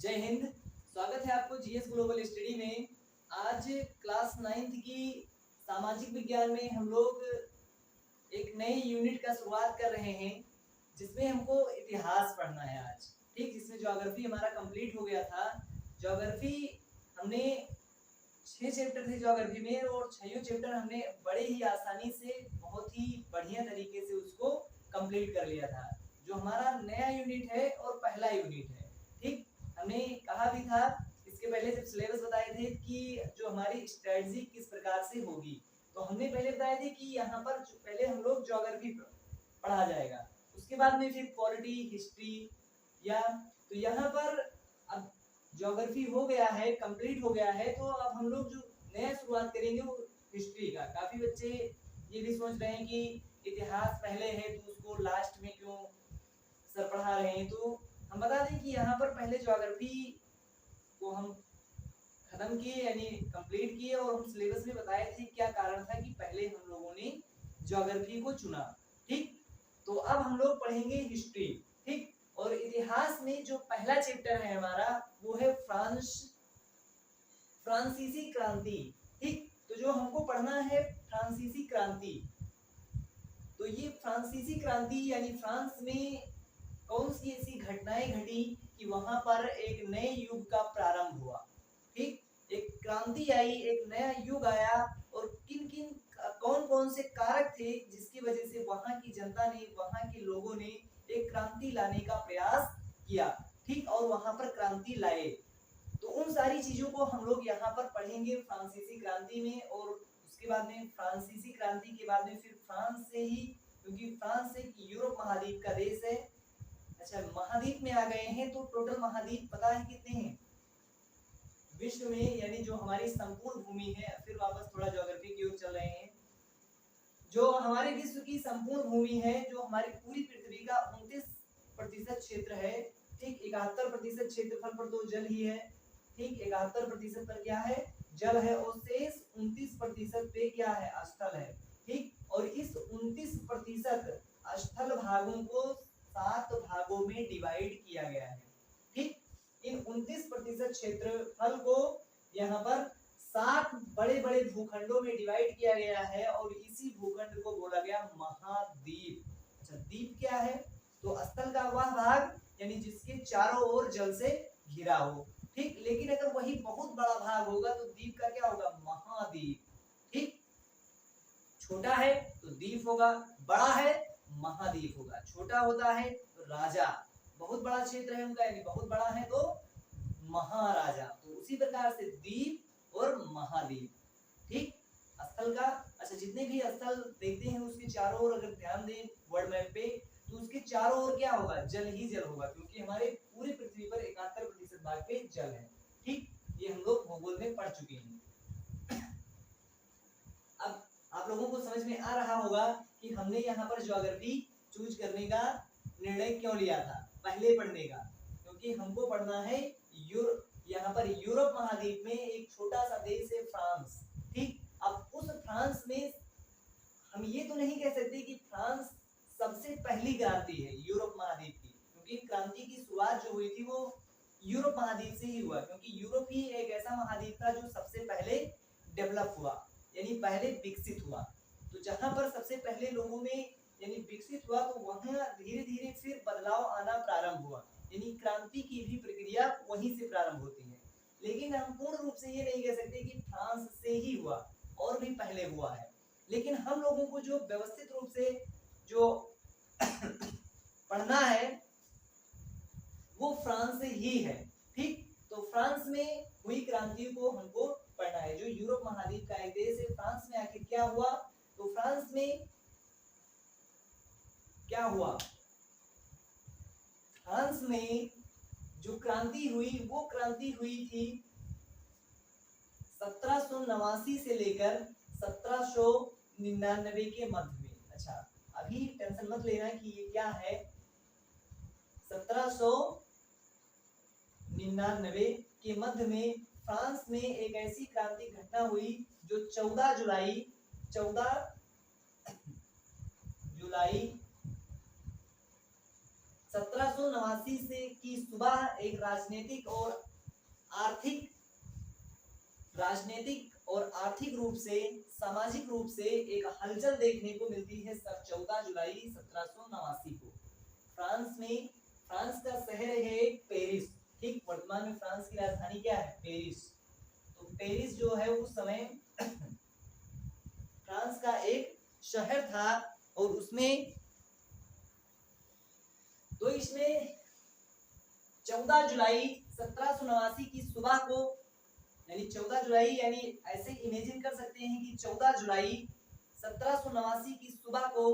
जय हिंद। स्वागत है आपको जीएस ग्लोबल स्टडी में। आज क्लास 9th की सामाजिक विज्ञान में हम लोग एक नई यूनिट का शुरुआत कर रहे हैं जिसमें हमको इतिहास पढ़ना है आज। ठीक, जिसमें ज्योग्राफी हमारा कंप्लीट हो गया था। ज्योग्राफी हमने 6 चैप्टर थे ज्योग्राफी में और 6 चैप्टर हमने बड़े ही आसानी से बहुत ही बढ़िया तरीके से उसको कंप्लीट कर लिया था। जो हमारा नया यूनिट है और पहला यूनिट है। ठीक, हमने कहा भी था इसके पहले जब सिलेबस बताए थे कि जो हमारी स्ट्रेटजी किस प्रकार से होगी, तो हमने पहले बताए थे कि यहाँ पर पहले हम लोग ज्योग्राफी पढ़ा जाएगा, उसके बाद में फिर पॉलिटी हिस्ट्री या तो यहाँ पर अब ज्योग्राफी हो गया है, कंप्लीट हो गया है, तो अब हम लोग जो नया शुरुआत करेंगे वो हिस्ट्री का। काफी बच्चे ये भी सोच रहे हैं कि इतिहास पहले है तो उसको लास्ट में क्यों सर पढ़ा रहे हैं। तो हम बता दें कि यहाँ पर पहले ज्योग्राफी को हम खत्म किए यानी कंप्लीट किए और हम सिलेबस में बताए थे क्या कारण था कि पहले हम लोगों ने ज्योग्राफी को चुना। ठीक, तो अब हम लोग पढ़ेंगे हिस्ट्री। ठीक, और इतिहास में जो पहला चैप्टर है हमारा वो है फ्रांसीसी क्रांति। ठीक, तो जो हमको पढ़ना है फ्रांसीसी क्रांति, तो ये फ्रांसीसी क्रांति यानी फ्रांस में कौन सी ऐसी घटनाएं घटी कि वहां पर एक नए युग का प्रारंभ हुआ। ठीक, एक क्रांति आई, एक नया युग आया और किन किन कौन कौन से कारक थे जिसकी वजह से वहां की जनता ने, वहां के लोगों ने एक क्रांति लाने का प्रयास किया। ठीक, और वहां पर क्रांति लाए। तो उन सारी चीजों को हम लोग यहाँ पर पढ़ेंगे फ्रांसीसी क्रांति में। और उसके बाद में फ्रांसीसी क्रांति के बाद में फिर फ्रांस से ही, क्योंकि फ्रांस एक यूरोप महाद्वीप का देश है। अच्छा, महाद्वीप में आ गए हैं तो टोटल महाद्वीप पता है कितने हैं विश्व में, यानी जो हमारी संपूर्ण भूमि है। फिर वापस थोड़ा ज्योग्राफी की ओर चल रहे हैं। जो हमारे विश्व की संपूर्ण भूमि है, जो हमारी पूरी पृथ्वी का 29% क्षेत्र है। ठीक, 71% क्षेत्रफल पर तो जल ही है। ठीक, 71% पर क्या है, जल है, और शेष 29% पे क्या है, स्थल है। ठीक, और इस 29% स्थल भागों को 7 भागों में डिवाइड किया गया है। ठीक, इन 29% क्षेत्रफल को यहाँ पर 7 बड़े बड़े भूखंडों में डिवाइड किया गया है और इसी भूखंड को बोला गया महाद्वीप। अच्छा, द्वीप क्या है, तो स्थल का वह भाग यानी जिसके चारों ओर जल से घिरा हो। ठीक, लेकिन अगर वही बहुत बड़ा भाग होगा तो द्वीप का क्या होगा, महाद्वीप। ठीक, छोटा है तो द्वीप होगा, बड़ा है महाद्वीप होगा। छोटा होता है तो राजा, बहुत बड़ा क्षेत्र है उनका यानी बहुत बड़ा है तो महाराजा। तो उसी प्रकार से द्वीप और महाद्वीप। ठीक, स्थल का, अच्छा जितने भी स्थल देखते हैं उसके चारों ओर अगर ध्यान दें वर्ल्ड मैप पे, तो उसके चारों ओर क्या होगा, जल ही जल होगा, क्योंकि हमारे पूरी पृथ्वी पर 71% भाग पे जल है। ठीक, ये हम लोग भूगोल में पढ़ चुके हैं। अब आप लोगों को समझ में आ रहा होगा कि हमने यहाँ पर ज्योग्राफी चूज करने का निर्णय क्यों लिया था पहले पढ़ने का, क्योंकि हमको पढ़ना है यहाँ पर यूरोप महाद्वीप में एक छोटा सा देश है फ्रांस। ठीक, अब उस फ्रांस में हम ये तो नहीं कह सकते कि फ्रांस सबसे पहली क्रांति है यूरोप महाद्वीप की, क्योंकि क्रांति की शुरुआत जो हुई थी वो यूरोप महाद्वीप से ही हुआ, क्योंकि यूरोप ही एक ऐसा महाद्वीप था जो सबसे पहले डेवलप हुआ यानी पहले विकसित हुआ। तो जहां पर सबसे पहले लोगों में यानी विकसित हुआ तो वहां धीरे धीरे फिर बदलाव आना प्रारंभ हुआ, यानी क्रांति की भी प्रक्रिया वहीं से प्रारंभ होती है। लेकिन हम पूर्ण रूप से ये नहीं कह सकते कि फ्रांस से ही हुआ, और भी पहले हुआ है। लेकिन हम लोगों को जो व्यवस्थित रूप से जो पढ़ना है वो फ्रांस से ही है। ठीक, तो फ्रांस में हुई क्रांति को हमको पढ़ना है। जो यूरोप महाद्वीप का एक देश है, फ्रांस में आखिर क्या हुआ, तो फ्रांस में क्या हुआ, फ्रांस में जो क्रांति हुई वो क्रांति हुई थी 1789 से लेकर 1799 के मध्य में। अच्छा, अभी टेंशन मत लेना कि ये क्या है। 1799 के मध्य में फ्रांस में एक ऐसी क्रांति घटना हुई जो 14 जुलाई 14 जुलाई 1789 से की सुबह एक राजनीतिक और आर्थिक रूप से, सामाजिक रूप से एक हलचल देखने को मिलती है 14 जुलाई 1789 को फ्रांस में। फ्रांस का शहर है पेरिस। ठीक, वर्तमान में फ्रांस की राजधानी क्या है? पेरिस। तो पेरिस जो है उस समय फ्रांस का एक शहर था और उसमें तो इसमें 14 जुलाई 1789 की सुबह को, यानी 14 जुलाई, यानी ऐसे इमेजिन कर सकते हैं कि 14 जुलाई 1789 की सुबह को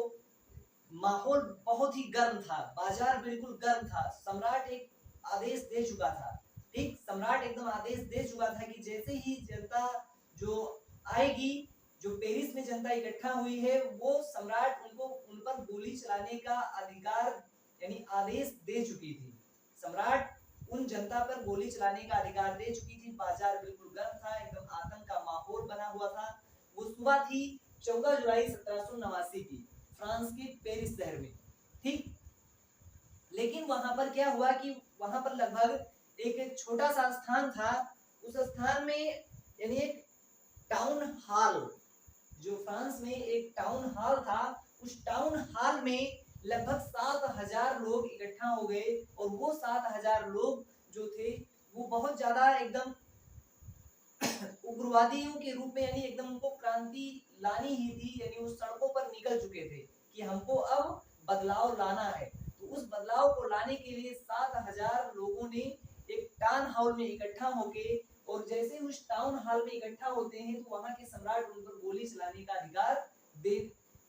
माहौल बहुत ही गर्म था, बाजार बिल्कुल गर्म था। सम्राट एक आदेश दे चुका था। ठीक, सम्राट एकदम आदेश दे चुका था कि जैसे ही जनता जो आएगी, जो पेरिस में जनता इकट्ठा हुई है, वो सम्राट उनको उन पर गोली चलाने का अधिकार यानी आदेश दे चुकी थी। सम्राट उन जनता पर गोली चलाने का अधिकार दे चुकी थी। बाजार बिल्कुल गर्म था, एकदम आतंक का माहौल बना हुआ था। वो सुबह थी 14 जुलाई 1789 की, फ्रांस के पेरिस शहर में। ठीक, लेकिन वहां पर क्या हुआ कि वहां पर लगभग एक छोटा सा स्थान था। उस स्थान में यानी एक टाउन हॉल, जो फ्रांस में एक टाउन हॉल था, उस टाउन हॉल में लगभग 7000 लोग इकट्ठा हो गए और वो 7000 लोग जो थे वो बहुत ज्यादा एकदम उग्रवादियों के रूप में, यानी एकदम उनको क्रांति लानी ही थी, यानी वो सड़कों पर निकल चुके थे कि हमको अब बदलाव लाना है। तो उस बदलाव को लाने के लिए 7000 लोगों ने एक टाउन हॉल में इकट्ठा होके, और जैसे उस टाउन हॉल में इकट्ठा होते हैं तो वहां के सम्राट उन पर गोली चलाने का अधिकार दे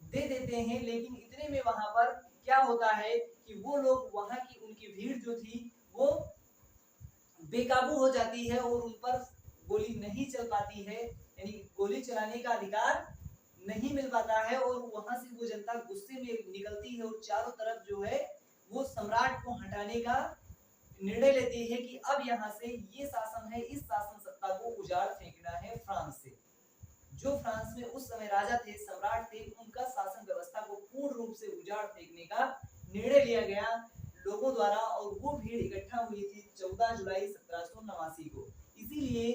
देते हैं। लेकिन इतने में वहां पर क्या होता है कि वो लोग, वहां की उनकी भीड़ जो थी वो बेकाबू हो जाती है और उन पर गोली नहीं चल पाती है, यानी गोली चलाने का अधिकार नहीं मिल पाता है। और वहां से वो जनता गुस्से में निकलती है और चारों तरफ जो है वो सम्राट को हटाने का निर्णय लेती है कि अब यहाँ से ये शासन है, इस शासन सत्ता को उजाड़ फेंकना है फ्रांस से। जो फ्रांस में उस समय राजा थे, सम्राट थे, उनका शासन व्यवस्था को पूर्ण रूप से उजाड़ फेंकने का निर्णय लिया गया लोगों द्वारा। और वो भीड़ इकट्ठा हुई थी 14 जुलाई 1789 को। इसीलिए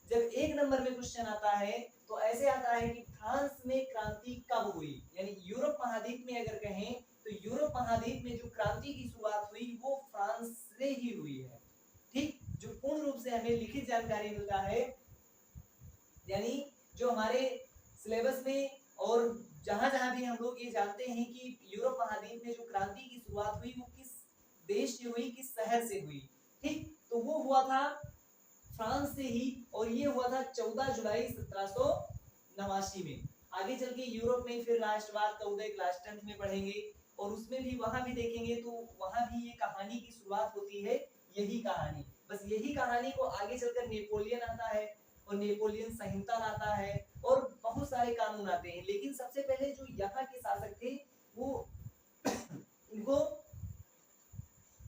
जब एक नंबर में क्वेश्चन आता है तो ऐसे आता है कि फ्रांस में क्रांति कब हुई, यानी यूरोप महाद्वीप में अगर कहें तो यूरोप महाद्वीप में जो क्रांति की शुरुआत हुई वो फ्रांस से ही हुई है। ठीक, जो पूर्ण रूप से हमें लिखित जानकारी मिलता है, यानी जो हमारे सिलेबस में और जहां भी हम लोग ये जानते हैं कि यूरोप महाद्वीप में जो क्रांति की शुरुआत हुई वो किस देश से हुई, किस शहर से हुई। ठीक, तो वो हुआ था फ्रांस से ही, और ये हुआ था 14 जुलाई 1789 में। आगे चल के यूरोप में फिर राष्ट्रवाद का उदय क्लास 10th में पढ़ेंगे और उसमें भी वहां भी देखेंगे तो वहां भी ये कहानी की शुरुआत होती है, यही कहानी। बस यही कहानी को आगे चलकर नेपोलियन आता है और नेपोलियन संहिता लाता है और बहुत सारे कानून आते हैं। लेकिन सबसे पहले जो यहाँ के शासक थे वो इनको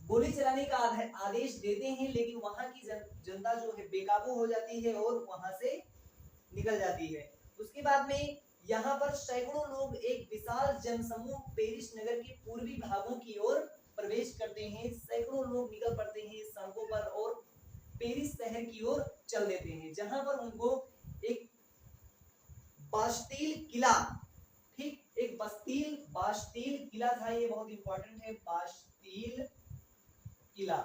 गोली चलाने का आदेश देते हैं, लेकिन वहां की जनता जो है बेकाबू हो जाती है और वहां से निकल जाती है। उसके बाद में यहाँ पर सैकड़ों लोग, एक विशाल जनसमूह पेरिस नगर के पूर्वी भागों की ओर प्रवेश करते हैं। सैकड़ों लोग निकल पड़ते हैं सड़कों पर और पेरिस शहर की ओर चल देते हैं, जहां पर उनको एक बास्टील किला, ठीक, एक बास्टील किला था, ये बहुत इंपॉर्टेंट है, बास्टील किला।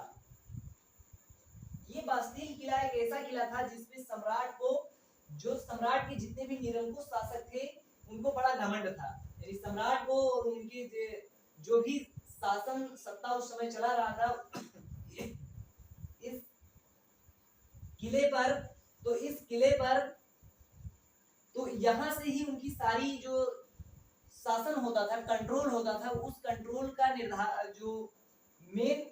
ये बास्टील किला एक ऐसा किला था जिसमें सम्राट को, जो सम्राट के जितने भी निरंकुश शासक थे उनको बड़ा घमंड था, यानी सम्राट को और उनके जो भी शासन सत्ता उस समय चला रहा था इस किले पर, तो यहाँ से ही उनकी सारी जो शासन होता था, कंट्रोल होता था, उस कंट्रोल का निर्धारण जो मेन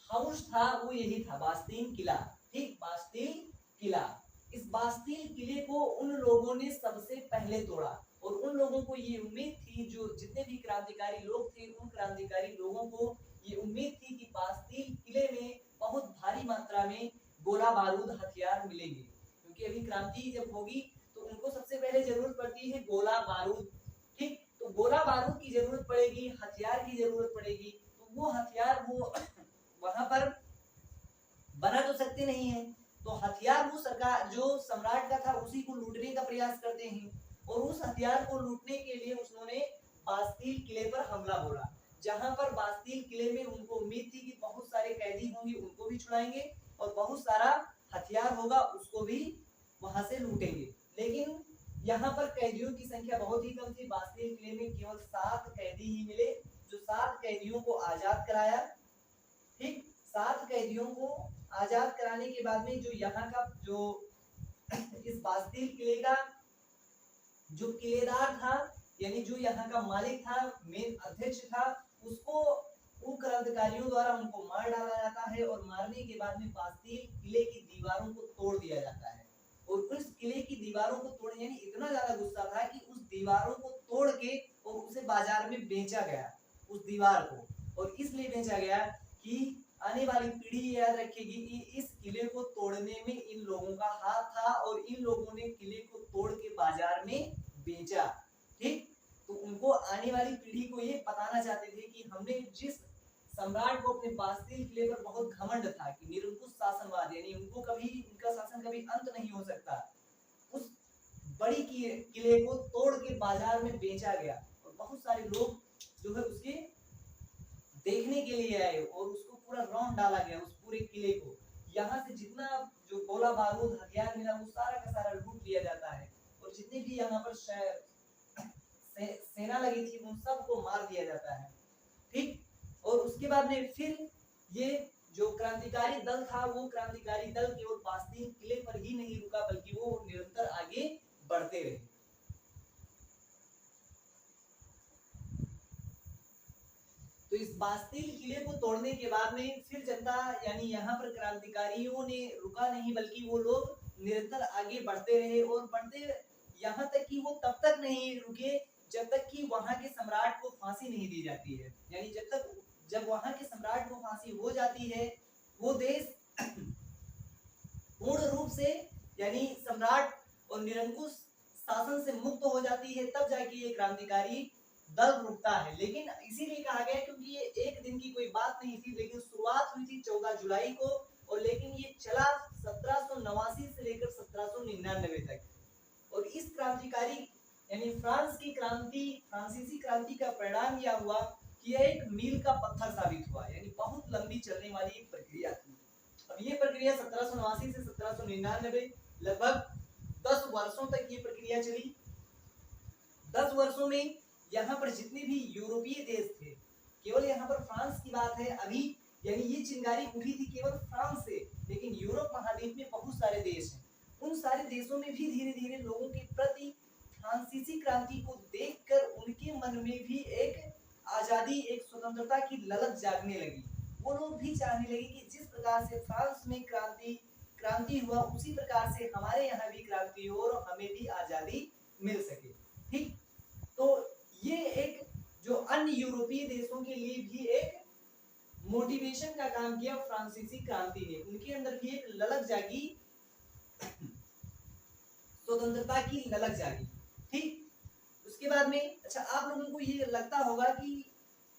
हाउस था वो यही था, बास्तीन किला। ठीक, बास्तील किला। इस बास्तील किले को उन लोगों ने सबसे पहले तोड़ा और उन लोगों को ये उम्मीद थी, जो जितने भी क्रांतिकारी लोग थे उन क्रांतिकारी लोगों को ये उम्मीद थी कि बास्तील किले में बहुत भारी मात्रा में गोला बारूद हथियार मिलेंगे, क्योंकि अभी क्रांति जब होगी तो उनको सबसे पहले जरूरत पड़ती है गोला बारूद। ठीक, तो गोला बारूद की जरूरत पड़ेगी, हथियार की जरूरत पड़ेगी, तो वो हथियार वो वहां पर बना तो सकते नहीं है, तो हथियार वो सरकार जो सम्राट का था उसी को लूटने का प्रयास करते हैं। और उस हथियार को लूटने के लिए उन्होंने बास्तील किले पर हमला बोला, जहां पर बास्तील किले में उनको उम्मीद थी कि बहुत सारे कैदी होंगे, उनको भी छुड़ाएंगे और बहुत सारा हथियार होगा उसको भी वहां से लूटेंगे। लेकिन यहाँ पर कैदियों की संख्या बहुत ही कम थी। बास्तील किले में केवल 7 कैदी ही मिले, जो 7 कैदियों को आजाद कराया। ठीक, 7 कैदियों को आजाद कराने के बाद में जो यहाँ का जो इस बास्तील किले का जो किलेदार था, यानी जो यहाँ का मालिक था, मेन अध्यक्ष था, उसको क्रांतिकारियों द्वारा उनको मार डाला जाता है और मारने के बाद में बास्तील किले की दीवारों को तोड़ दिया जाता है। और उस किले की दीवारों को तोड़, यानी इतना ज्यादा गुस्सा था कि उस दीवारों को तोड़ के और उसे बाजार में बेचा गया, उस दीवार को। और इसलिए बेचा गया कि आने वाली पीढ़ी याद रखेगी कि इस किले को तोड़ने में इन लोगों का हाथ था और इन लोगों ने किले को तोड़ के बाजार में बेचा। ठीक, तो उनको आने वाली पीढ़ी को ये बताना चाहते थे कि हमने जिस सम्राट को अपने बास्तील किले पर बहुत घमंड था कि निरंकुश शासनवाद, यानी उनको कभी इनका शासन कभी अंत नहीं हो सकता, उस बड़ी किले को तोड़ के बाजार में बेचा गया और बहुत सारे लोग जो है उसके देखने के लिए आए और उसको पूरा रौंद डाला गया उस पूरे किले को। यहाँ से जितना जो गोला बारूद हथियार मिला वो सारा का सारा लूट लिया जाता है और जितने भी यहाँ पर सेना लगी थी उन सबको मार दिया जाता है। ठीक, और उसके बाद में फिर ये जो क्रांतिकारी दल था वो क्रांतिकारी दल केवल बास्तील किले पर ही नहीं रुका बल्कि वो निरंतर आगे बढ़ते रहे। तो इस बास्तील किले को तोड़ने के बाद में फिर जनता यानी यहाँ पर क्रांतिकारियों ने रुका नहीं बल्कि वो लोग निरंतर आगे बढ़ते रहे और बढ़ते यहाँ तक कि वो तब तक नहीं रुके जब तक कि वहां के सम्राट को फांसी नहीं दी जाती है। यानी जब वहां के सम्राट को फांसी हो जाती है वो देश पूर्ण रूप से यानी सम्राट और निरंकुश शासन से मुक्त हो जाती है, तब जाके ये क्रांतिकारी दल रुकता है। लेकिन इसीलिए कहा गया क्योंकि ये एक दिन की कोई बात नहीं थी, लेकिन शुरुआत हुई थी 14 जुलाई को और लेकिन ये चला 1789 से लेकर 1799 तक। और इस क्रांतिकारी यानी फ्रांस की क्रांति, फ्रांसीसी क्रांति का परिणाम यह हुआ कि यह एक मील का पत्थर साबित हुआ, यानी बहुत लंबी चलने वाली एक प्रक्रिया थी। अब ये प्रक्रिया 1789 से 1799 लगभग 10 वर्षों तक ये प्रक्रिया चली। 10 वर्षों में यहाँ पर जितने भी यूरोपीय देश थे, केवल यहाँ पर फ्रांस की बात है अभी, यानी ये चिंगारी उठी थी केवल फ्रांस से, लेकिन यूरोप महाद्वीप में बहुत सारे देश हैं। उन सारे देशों में भी धीरे धीरे लोगों के प्रति फ्रांसीसी क्रांति को देखकर उनके मन में भी एक आजादी, एक स्वतंत्रता की ललक जागने लगी। वो लोग भी चाहने लगे कि जिस प्रकार से फ्रांस में क्रांति हुआ उसी प्रकार से हमारे यहाँ भी क्रांति हो और हमें भी आजादी मिल सके। ठीक, तो ये एक जो अन्य यूरोपीय देशों के लिए भी एक मोटिवेशन का काम किया फ्रांसीसी क्रांति ने। उनके अंदर भी एक ललक जागी, स्वतंत्रता की ललक जागी। ठीक, उसके बाद में अच्छा आप लोगों को ये लगता होगा कि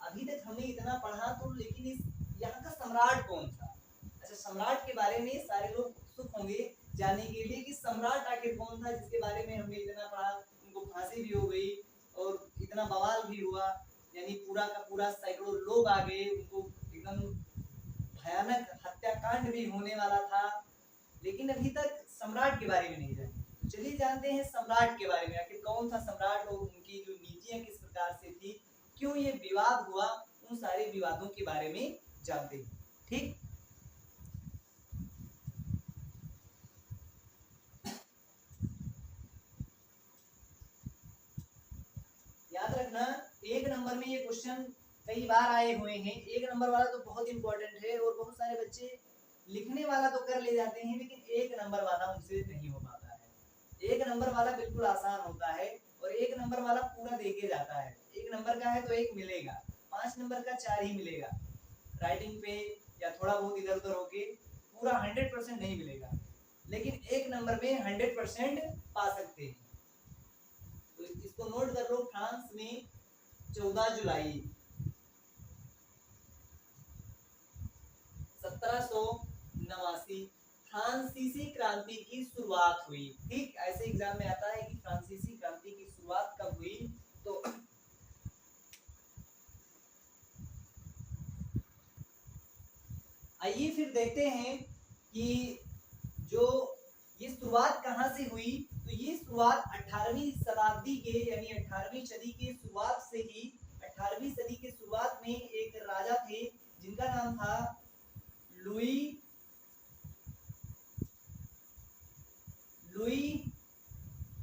अभी तक हमने इतना पढ़ा तो लेकिन इस यहाँ का सम्राट कौन था। अच्छा, सम्राट के बारे में सारे लोग उत्सुक होंगे जानने के लिए कि सम्राट आखिर कौन था जिसके बारे में हमने इतना पढ़ा। उनको फांसी भी हो गई और इतना बवाल भी हुआ, यानी पूरा का पूरा सैकड़ों लोग आ गए, उनको एकदम भयानक हत्याकांड भी होने वाला था, लेकिन अभी तक सम्राट के बारे में नहीं जाने। तो चलिए जानते हैं सम्राट के बारे में, आखिर कौन था सम्राट और उनकी जो नीतियां किस प्रकार से थी, क्यों ये विवाद हुआ, उन सारे विवादों के बारे में जानते हैं। ठीक, याद रखना एक नंबर में ये क्वेश्चन कई बार आए हुए हैं। एक नंबर वाला तो बहुत इंपॉर्टेंट है और बहुत सारे बच्चे लिखने वाला तो कर ले जाते हैं, लेकिन एक नंबर वाला उनसे नहीं हो पाता है। एक नंबर वाला बिल्कुल आसान होता है और एक नंबर वाला पूरा देके जाता है। एक नंबर का है तो एक मिलेगा, 5 नंबर का 4 ही मिलेगा, राइटिंग पे या थोड़ा बहुत इधर उधर होके पूरा 100% नहीं मिलेगा, लेकिन एक नंबर में 100% पा सकते हैं। तो इसको नोट कर लो, फ्रांस में 14 जुलाई 1789 फ्रांसीसी क्रांति की शुरुआत हुई। ठीक, ऐसे एग्जाम में आता है कि फ्रांसीसी क्रांति की शुरुआत कब हुई। तो आइए फिर देखते हैं कि जो ये शुरुआत कहाँ से हुई। तो ये शुरुआत 18वीं शताब्दी के यानी 18वीं सदी के शुरुआत से ही 18वीं सदी के शुरुआत में एक राजा थे जिनका नाम था लुई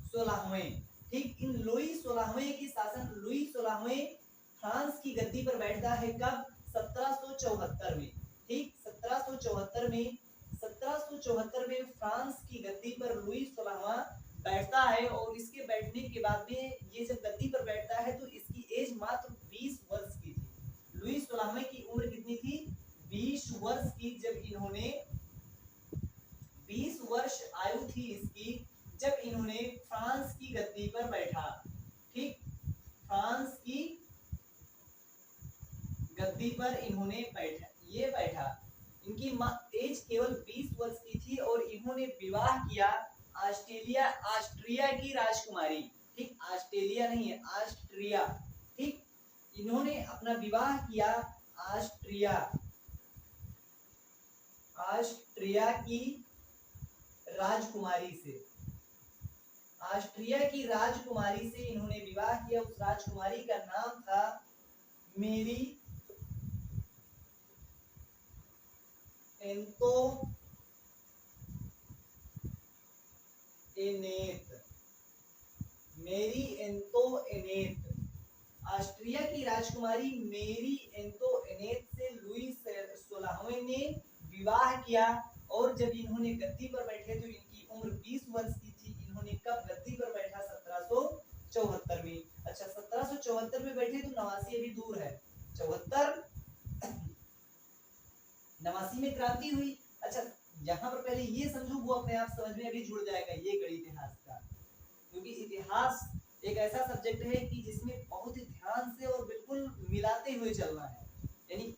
16वें। ठीक, इन लुई 16वें की शासन, लुई 16वें फ्रांस की गद्दी पर बैठता है कब? 1774 में। ठीक, 1774 में फ्रांस की गद्दी पर लुई 16वां बैठता है और इसके बैठने के बाद में ये जब गद्दी पर बैठता है तो इसकी एज मात्र 20 वर्ष की थी। लुई 16वें की उम्र कितनी थी? 20 वर्ष की। जब इन्होंने 20 वर्ष आयु थी इसकी जब इन्होंने फ्रांस की गद्दी पर बैठा। ठीक, फ्रांस की गद्दी पर इन्होंने बैठा। इनकी एज केवल 20 वर्ष की थी और इन्होंने विवाह किया ऑस्ट्रिया की राजकुमारी। ठीक, ऑस्ट्रेलिया नहीं है, ऑस्ट्रिया। ठीक, इन्होंने अपना विवाह किया ऑस्ट्रिया की राजकुमारी से। ऑस्ट्रिया की राजकुमारी से इन्होंने विवाह किया। उस राजकुमारी का नाम था मेरी एंतोइनेट। ऑस्ट्रिया की राजकुमारी मेरी एंतोइनेट से लुई 16वें ने विवाह किया और जब इन्होंने गद्दी पर बैठे तो इनकी उम्र 20 वर्ष की थी। इन्होंने कब गद्दी पर बैठा? 1774 में। अच्छा, 1774 में बैठे तो 89 अभी दूर है। 74 89 में क्रांति हुई। अच्छा, यहाँ पर पहले ये समझो, वो अपने आप समझ में अभी जुड़ जाएगा ये गणित इतिहास का, क्योंकि इतिहास एक ऐसा सब्जेक्ट है कि जिसमें बहुत ही ध्यान से और बिल्कुल मिलाते हुए चलना है। यानी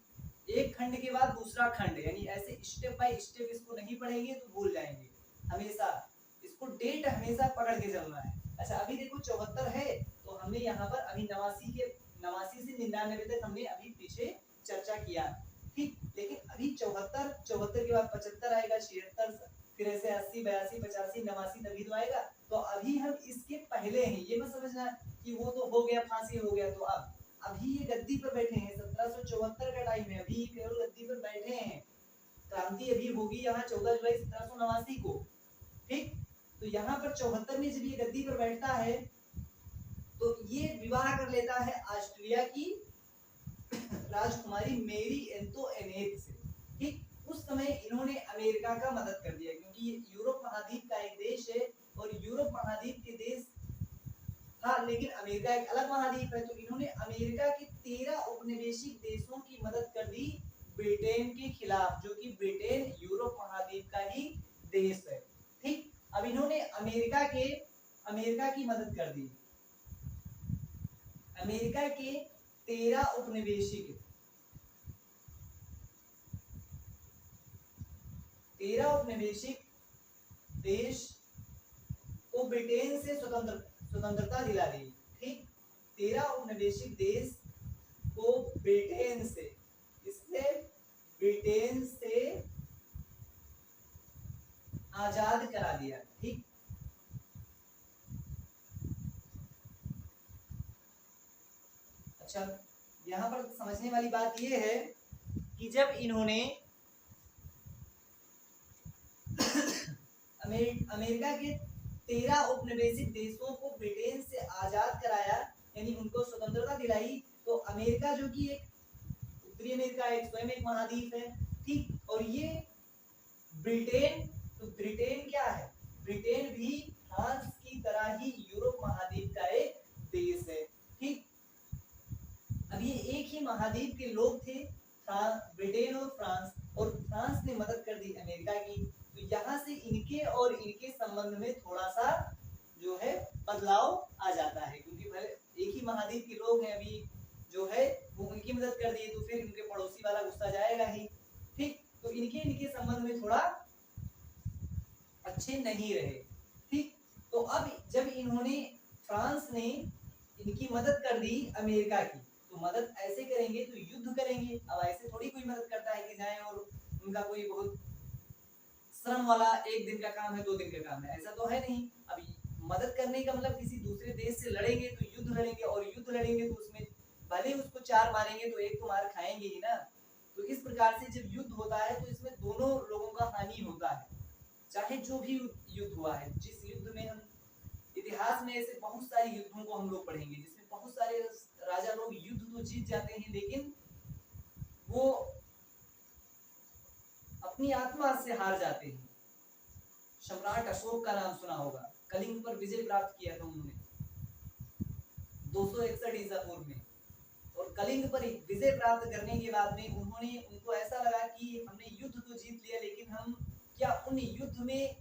एक खंड के बाद दूसरा खंड, यानी ऐसे स्टेप बाय स्टेप इसको नहीं पढ़ेंगे तो भूल जाएंगे। हमेशा इसको डेट हमेशा पकड़ के चलना है। अच्छा, अभी देखो 74 है तो हमने यहाँ पर अभी 89 से 99 तक हमने अभी पीछे चर्चा किया। ठीक, लेकिन अभी 74 के बाद 75 आएगा, 76, फिर ऐसे 80, 82, 85, 89 तभी तो आएगा। तो अभी हम इसके पहले हैं, ये मत समझना कि वो तो हो गया, फांसी हो गया। तो अब अभी ये गद्दी पर बैठे हैं, 1774 का टाइम है, अभी केवल गद्दी पर बैठे हैं। क्रांति अभी होगी यहाँ 14 जुलाई 1789 को। ठीक, तो यहाँ पर 74 में जब ये गद्दी पर बैठता है तो ये विवाह कर लेता है ऑस्ट्रिया की राजकुमारी मेरी एंतोइनेट से। ठीक, उस समय इन्होंने अमेरिका का मदद कर दिया, क्योंकि ये यूरोप महाद्वीप का एक देश है और यूरोप महाद्वीप के देश था, लेकिन अमेरिका एक अलग महाद्वीप है। तो इन्होंने अमेरिका के 13 उपनिवेशिक देशों की मदद कर दी ब्रिटेन के खिलाफ, जो कि ब्रिटेन यूरोप महाद्वीप का ही देश है। ठीक, अब इन्होंने अमेरिका की मदद कर दी। अमेरिका के 13 उपनिवेशिक देश को ब्रिटेन से स्वतंत्रता दिला दी। ठीक, 13 उपनिवेशिक देश को ब्रिटेन से आजाद करा दिया। ठीक, अच्छा, यहाँ पर समझने वाली बात यह है कि जब इन्होंने अमेरिका के 13 उपनिवेशिक देशों को ब्रिटेन से आजाद कराया, यानी उनको स्वतंत्रता दिलाई, तो अमेरिका जो कि एक उत्तरी अमेरिका एक स्वयं एक महाद्वीप है। ठीक, और ये ब्रिटेन, तो ब्रिटेन क्या है? ब्रिटेन भी फ्रांस की तरह ही यूरोप महाद्वीप का एक देश है। ठीक, अब ये एक ही महाद्वीप के लोग थे, ब्रिटेन और फ्रांस ने मदद कर दी अमेरिका की। तो यहाँ से इनके और इनके संबंध में थोड़ा सा जो है बदलाव आ जाता है, क्योंकि भले एक ही महाद्वीप के लोग हैं, अभी जो है वो उनकी मदद कर दी तो फिर उनके पड़ोसी वाला गुस्सा जाएगा ही। ठीक, तो इनके इनके संबंध में थोड़ा अच्छे नहीं रहे। ठीक, तो अब जब इन्होंने फ्रांस ने इनकी मदद कर दी अमेरिका की, तो मदद ऐसे करेंगे तो युद्ध करेंगे। अब ऐसे थोड़ी कोई मदद करता है कि जाए और उनका कोई बहुत श्रम वाला एक दिन का काम है, 2 दिन का काम है, ऐसा तो है नहीं। अब मदद करने का मतलब किसी दूसरे देश से लड़ेंगे तो युद्ध लड़ेंगे, और युद्ध लड़ेंगे तो उसमें भले उसको 4 मारेंगे तो एक तो मार खाएंगे ही ना। तो इस प्रकार से जब युद्ध होता है तो इसमें दोनों लोगों का हानि होता है, चाहे जो भी युद्ध हुआ है। जिस युद्ध में हम इतिहास में ऐसे बहुत सारे युद्धों को हम लोग पढ़ेंगे जिसमें बहुत सारे राजा लोग युद्ध तो जीत जाते हैं, लेकिन वो अपनी आत्मा से हार जाते हैं। सम्राट अशोक का नाम सुना होगा, कलिंग पर विजय प्राप्त किया था उन्होंने 261 ईसा पूर्व में, और कलिंग पर विजय प्राप्त करने के बाद में उनको ऐसा लगा कि हमने युद्ध तो जीत लिया, लेकिन हम क्या उन युद्ध में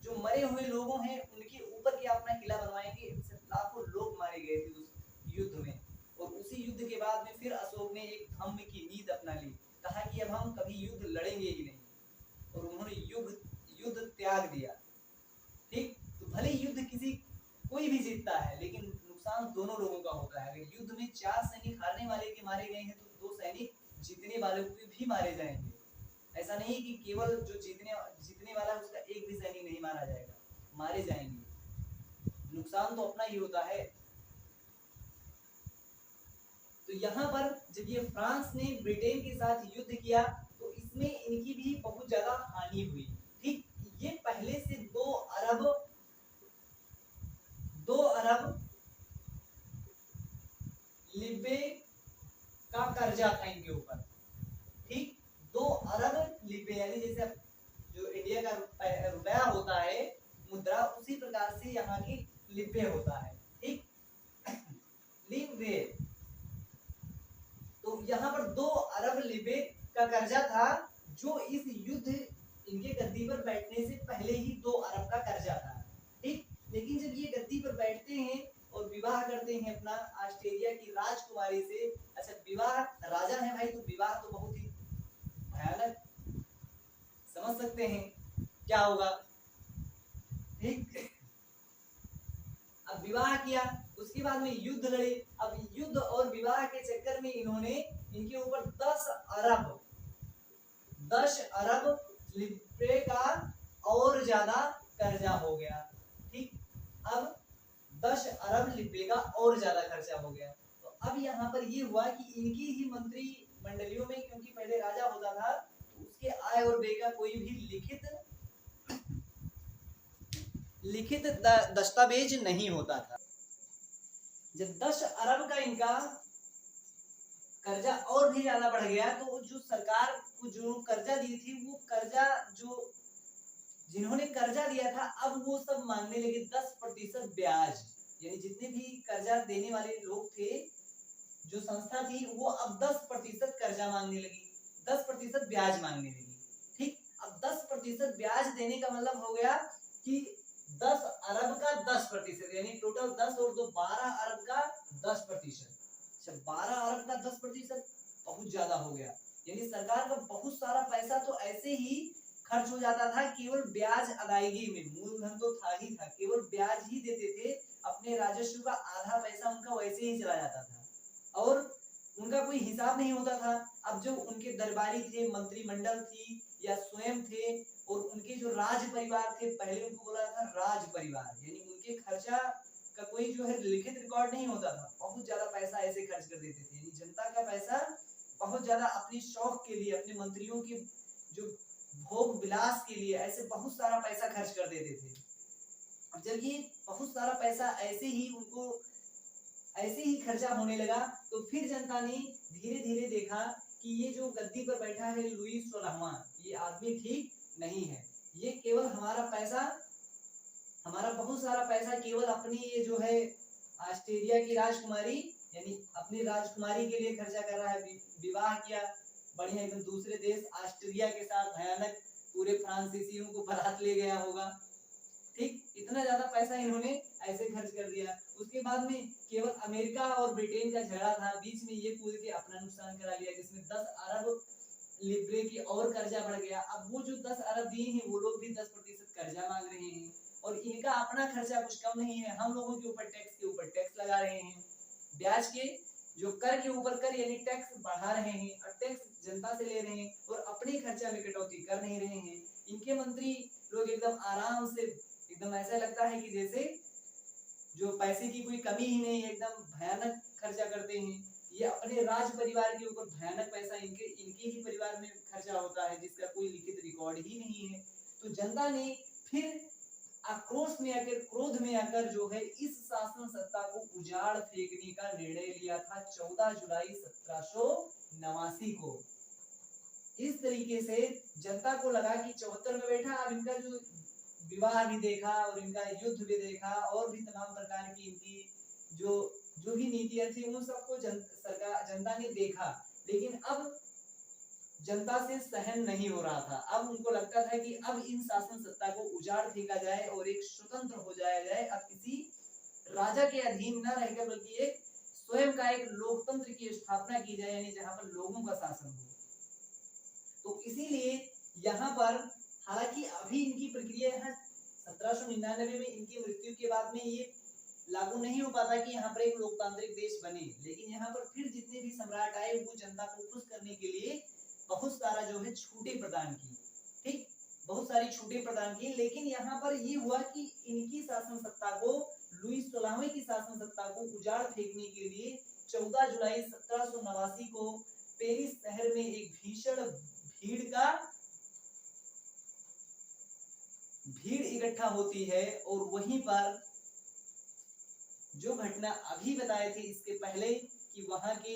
जो मरे हुए लोगों हैं उनके ऊपर क्या अपना किला बनवाएंगे। लाखों लोग मारे गए थे उस युद्ध में, और उसी युद्ध के बाद में फिर अशोक ने एक धम्म की नींद अपना ली, कहा कि अब हम कभी युद्ध लड़ेंगे ही नहीं, और उन्होंने युद्ध त्याग दिया। ठीक, तो भले युद्ध कोई भी जीतता है, लेकिन नुकसान दोनों लोगों का होता है। अगर युद्ध में 4 सैनिक हारने वाले के मारे गए हैं तो 2 सैनिक जीतने वाले के भी मारे जाएंगे। ऐसा नहीं कि केवल जो जीतने वाला है उसका एक भी सैनिक नहीं मारा जाएगा, मारे जाएंगे। नुकसान तो अपना ही होता है। तो यहाँ पर जब ये फ्रांस ने ब्रिटेन के साथ युद्ध किया तो इसमें इनकी भी बहुत ज्यादा हानि हुई। ठीक, ये पहले से 2 अरब लिबे का कर्जा था इनके ऊपर। ठीक, 2 अरब लिबे, यानी जैसे जो इंडिया का रुपया होता है मुद्रा, उसी प्रकार से यहाँ की लिबे होता है। ठीक, लिबे, तो यहाँ पर 2 अरब लिबे का कर्जा था, जो इस युद्ध इनके गद्दी पर बैठने से पहले ही 2 अरब का कर्जा था। ठीक, लेकिन जब ये गद्दी पर बैठते हैं और विवाह करते हैं अपना ऑस्ट्रेलिया की राजकुमारी से। अच्छा, विवाह, राजा है भाई तो विवाह तो बहुत ही भयानक, समझ सकते हैं क्या होगा। ठीक, अब विवाह किया, उसके बाद में युद्ध लड़े। अब युद्ध और विवाह के चक्कर में इनके ऊपर 10 अरब लिबे का और ज्यादा कर्जा हो गया। ठीक, अब 10 अरब लिबे का और ज्यादा खर्चा हो गया। तो अब यहाँ पर ये हुआ कि इनकी ही मंत्री मंडलियों में, क्योंकि पहले राजा होता था तो उसके आय और व्यय का कोई भी लिखित दस्तावेज नहीं होता था। जब 10 अरब का इनका कर्जा और भी ज्यादा बढ़ गया, तो जो सरकार को जो कर्जा दी थी, वो कर्जा जो जिन्होंने कर्जा दिया था, अब वो सब मांगने लगे 10% ब्याज। यानी जितने भी कर्जा देने वाले लोग थे, जो संस्था थी, वो अब 10% कर्जा मांगने लगी, 10% ब्याज मांगने लगी। ठीक, अब 10% ब्याज देने का मतलब हो गया कि 10 अरब का 10%, यानी टोटल 10 और 2 12 अरब का 10%। 12 अरब का 10% बहुत ज्यादा हो गया। यानी सरकार का बहुत सारा पैसा तो ऐसे ही खर्च हो जाता था केवल ब्याज अदायगी में। मूलधन तो था ही था, केवल ब्याज ही देते थे। अपने राजस्व का आधा पैसा उनका वैसे ही चला जाता था और उनका कोई हिसाब नहीं होता था। अब जो उनके दरबारी थे, मंत्रिमंडल थी या स्वयं थे, और उनके जो राज परिवार थे, पहले उनको बोला था राज परिवार, यानी उनके खर्चा का कोई जो है लिखित रिकॉर्ड नहीं होता था। बहुत ज्यादा पैसा ऐसे खर्च कर देते थे, यानी जनता का पैसा बहुत ज्यादा अपने शौक के लिए, अपने मंत्रियों के जो भोग विलास के लिए ऐसे बहुत सारा पैसा खर्च कर देते थे। अब जब ये बहुत सारा पैसा ऐसे ही खर्चा होने लगा, तो फिर जनता ने धीरे धीरे देखा कि ये जो गद्दी पर बैठा है लुईस 16वां, ये आदमी ठीक नहीं है। ये केवल हमारा बहुत सारा पैसा केवल अपनी ये जो है ऑस्ट्रेलिया की राजकुमारी, यानी अपनी राजकुमारी के लिए खर्चा कर रहा है। विवाह किया बढ़िया एकदम दूसरे देश ऑस्ट्रेलिया के साथ, भयानक पूरे फ्रांसीसियों को बारात ले गया होगा। ठीक, इतना ज्यादा पैसा इन्होंने ऐसे खर्च कर दिया। उसके बाद में केवल अमेरिका और ब्रिटेन का झगड़ा था, बीच में ये कूद के अपना नुकसान करा लिया, जिसमें 10 अरब लिब्रे की और कर्जा बढ़ गया। अब वो जो 10 अरब दिए हैं वो लोग भी 10% कर्जा मांग रहे हैं और इनका अपना खर्चा कुछ कम नहीं है। हम लोगों के ऊपर टैक्स लगा रहे हैं, ब्याज के जो कर के ऊपर कर यानी टैक्स बढ़ा रहे हैं और टैक्स जनता से ले रहे हैं और अपने खर्चा में कटौती कर नहीं रहे हैं। इनके मंत्री लोग एकदम आराम से, एकदम ऐसा लगता है कि जैसे जो पैसे की कोई कमी ही नहीं, एकदम भयानक खर्चा करते हैं। ये अपने राज परिवार के ऊपर भयानक पैसा इनके ही परिवार में खर्चा होता है जिसका कोई लिखित रिकॉर्ड ही नहीं है। तो जनता ने फिर आक्रोश में आकर, क्रोध में आकर जो है इस शासन सत्ता को उजाड़ फेंकने का निर्णय लिया था 14 जुलाई 1789 को। इस तरीके से जनता को लगा कि 74 में बैठा, अब इनका जो विवाह भी देखा और इनका युद्ध भी देखा और भी तमाम प्रकार की इनकी जो भी नीतियां थी उन सबको जनता ने देखा, लेकिन अब जनता से सहन नहीं हो रहा था। अब उनको लगता था कि अब इन शासन सत्ता को उजाड़ फेंका जाए और एक स्वतंत्र हो जाया जाए, अब किसी राजा के अधीन न रहकर बल्कि एक स्वयं का एक लोकतंत्र की स्थापना की जाए, यानी जहां पर लोगों का शासन हो। तो इसीलिए यहाँ पर, हालांकि अभी इनकी प्रक्रिया यहाँ 1799 में इनकी मृत्यु के बाद में ये लागू नहीं हो पाता कि यहाँ पर एक लोकतांत्रिक देश बने, लेकिन यहाँ पर फिर जितने भी सम्राट आए वो जनता को खुश करने के लिए बहुत सारा जो है छूटें प्रदान की, ठीक, बहुत सारी छूटें प्रदान की। लेकिन यहाँ पर ये हुआ कि इनकी शासन सत्ता को, लुई 16वें की शासन सत्ता को उजाड़ फेंकने के लिए 14 जुलाई 1789 को पेरिस शहर में एक भीषण भीड़ इकट्ठा होती है और वहीं पर जो घटना अभी बताए थे इसके पहले कि वहां के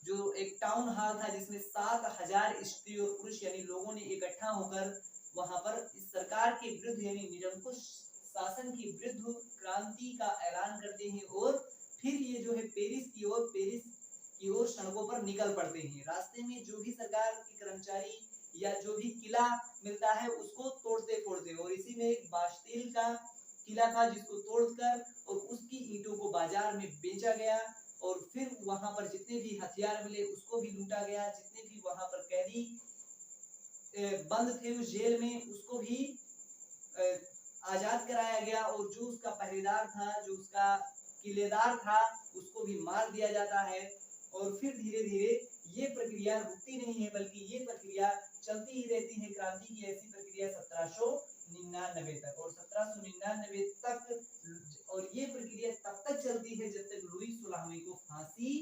जो एक टाउन हॉल था जिसमें 7000 स्त्री और पुरुष यानी लोगों ने इकट्ठा होकर वहां पर इस सरकार के विरुद्ध यानी निरंकुश शासन के विरुद्ध क्रांति का ऐलान करते हैं और फिर ये जो है पेरिस की ओर सड़कों पर निकल पड़ते हैं। रास्ते में जो भी सरकार के कर्मचारी या जो भी किला मिलता है उसको तोड़ते फोड़ते, और इसी में एक बास्टील का किला था जिसको तोड़कर और उसकी ईंटों को बाजार में बेचा गया और फिर वहां पर जितने भी हथियार मिले उसको भी लूटा गया, जितने भी वहां पर कैदी बंद थे उस जेल में उसको भी आजाद कराया गया और जो उसका पहरेदार था, जो उसका किलेदार था, उसको भी मार दिया जाता है। और फिर धीरे धीरे ये प्रक्रिया रुकती नहीं है बल्कि ये प्रक्रिया चलती ही रहती है। क्रांति की ऐसी प्रक्रिया 1799 तक, और 1799 तक, और ये प्रक्रिया तब तक चलती है जब तक लुई 16वें को फांसी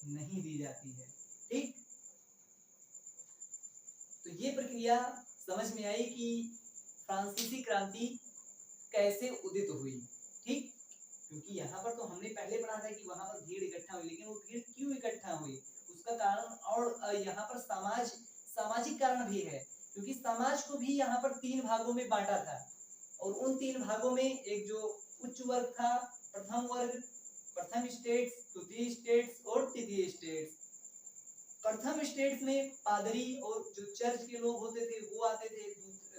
नहीं दी जाती है, ठीक। तो ये प्रक्रिया समझ में आई कि फ्रांसीसी क्रांति कैसे उदित हुई, ठीक। क्योंकि यहाँ पर तो हमने पहले पढ़ा था कि वहां पर भीड़ इकट्ठा हुई, लेकिन वो भीड़ क्यों इकट्ठा हुई उसका कारण, और यहाँ पर सामाजिक कारण भी है, क्योंकि समाज को भी यहाँ पर 3 भागों में बांटा था और उन 3 भागों में एक जो उच्च वर्ग था, प्रथम स्टेट्स, द्वितीय स्टेट्स और तृतीय स्टेट्स। प्रथम स्टेट्स में पादरी और जो चर्च के लोग होते थे वो आते थे,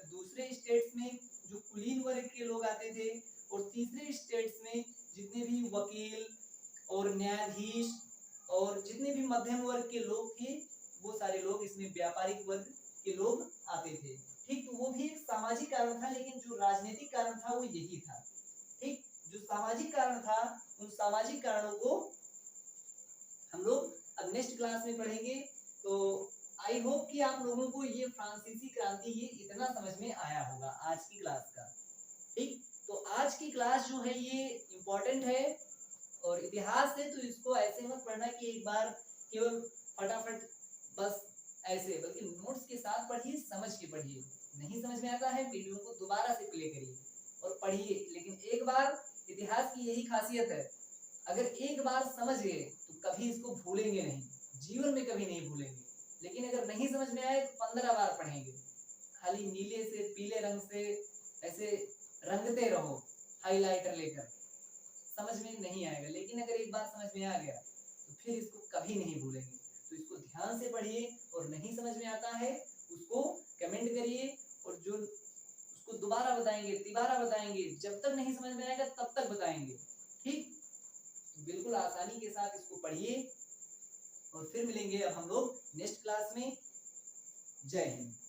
दूसरे स्टेट्स में जो कुलीन वर्ग के लोग आते थे, और तीसरे स्टेट्स में जितने भी वकील और न्यायाधीश और जितने भी मध्यम वर्ग के लोग थे वो सारे लोग, इसमें व्यापारिक वर्ग के लोग आते थे, ठीक। तो वो भी एक सामाजिक कारण था, लेकिन जो राजनीतिक कारण था वो यही था, ठीक। जो सामाजिक कारण था उन सामाजिक कारणों को हम लोग अब नेक्स्ट क्लास में पढ़ेंगे। तो आई होप कि आप लोगों को ये फ्रांसीसी क्रांति ये इतना समझ में आया होगा आज की क्लास का, ठीक। तो आज की क्लास जो है ये इम्पोर्टेंट है और इतिहास है, तो इसको ऐसे मत पढ़ना कि एक बार केवल फटाफट बस ऐसे, बल्कि नोट्स के साथ पढ़िए, समझ के पढ़िए। नहीं समझ में आता है वीडियो को दोबारा से प्ले करिए और पढ़िए, लेकिन एक बार, इतिहास की यही खासियत है, अगर एक बार समझ गए तो कभी इसको भूलेंगे नहीं, जीवन में कभी नहीं भूलेंगे। लेकिन अगर नहीं समझ में आए तो 15 बार पढ़ेंगे, खाली नीले से पीले रंग से ऐसे रंगते रहो हाइलाइटर लेकर, समझ में नहीं आएगा। लेकिन अगर एक बार समझ में आ गया तो फिर इसको कभी नहीं भूलेंगे। तो इसको ध्यान से पढ़िए और नहीं समझ में आता है उसको कमेंट करिए और जो उसको दोबारा बताएंगे, तिबारा बताएंगे, जब तक नहीं समझ में आएगा तब तक बताएंगे, ठीक। तो बिल्कुल आसानी के साथ इसको पढ़िए और फिर मिलेंगे अब हम लोग नेक्स्ट क्लास में। जय हिंद।